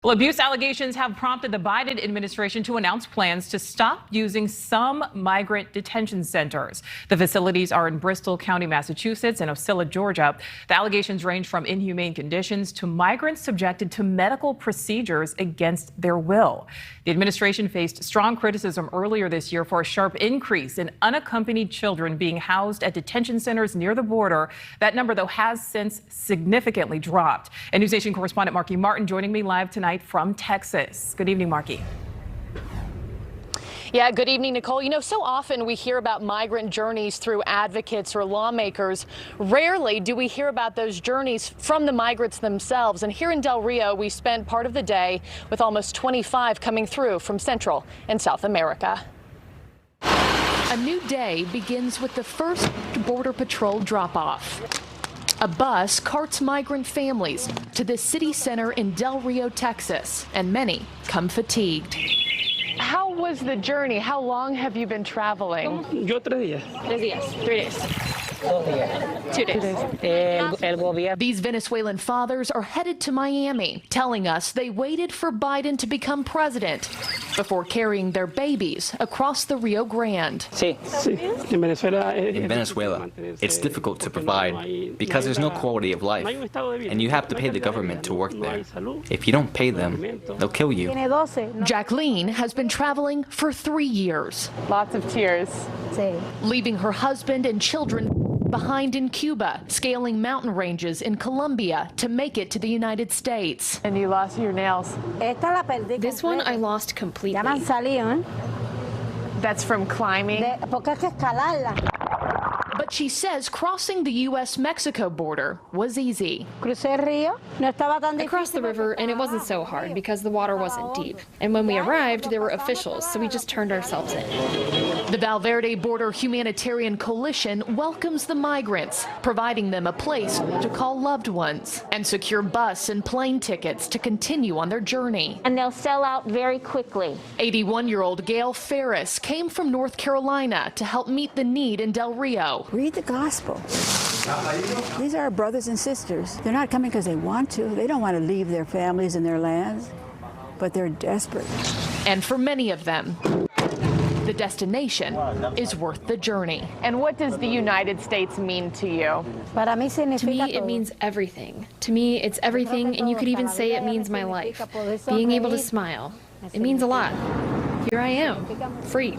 Well, abuse allegations have prompted the Biden administration to announce plans to stop using some migrant detention centers. The facilities are in Bristol County, Massachusetts, and Ocilla, Georgia. The allegations range from inhumane conditions to migrants subjected to medical procedures against their will. The administration faced strong criticism earlier this year for a sharp increase in unaccompanied children being housed at detention centers near the border. That number, though, has since significantly dropped. And News Nation correspondent Marky Martin joining me live tonight from Texas. Good evening, Marky. Yeah, good evening, Nicole. You know, so often we hear about migrant journeys through advocates or lawmakers. Rarely do we hear about those journeys from the migrants themselves. And here in Del Rio, we spent part of the day with almost 25 coming through from Central and South America. A new day begins with the first Border Patrol drop-off. A bus carts migrant families to the city center in Del Rio, Texas, and many come fatigued. How was the journey? How long have you been traveling? Yo 3 días. 3 days. 3 days. 2 days. These Venezuelan fathers are headed to Miami, telling us they waited for Biden to become president before carrying their babies across the Rio Grande. In Venezuela, it's difficult to provide because there's no quality of life, and you have to pay the government to work there. If you don't pay them, they'll kill you. Jacqueline has been traveling for 3 years. Lots of tears. Leaving her husband and children behind in Cuba, scaling mountain ranges in Colombia to make it to the United States. And you lost your nails. This one I lost completely. That's from climbing. But she says crossing the U.S.-Mexico border was easy. I crossed the river and it wasn't so hard because the water wasn't deep. And when we arrived, there were officials, so we just turned ourselves in. The Valverde Border Humanitarian Coalition welcomes the migrants, providing them a place to call loved ones and secure bus and plane tickets to continue on their journey. And they'll sell out very quickly. 81-year-old Gail Ferris came from North Carolina to help meet the need in Del Rio. Read the gospel. These are our brothers and sisters. They're not coming because they want to. They don't want to leave their families and their lands, but they're desperate. And for many of them, the destination is worth the journey. And what does the United States mean to you? To me, it means everything. To me, it's everything, and you could even say it means my life. Being able to smile. It means a lot. Here I am, free.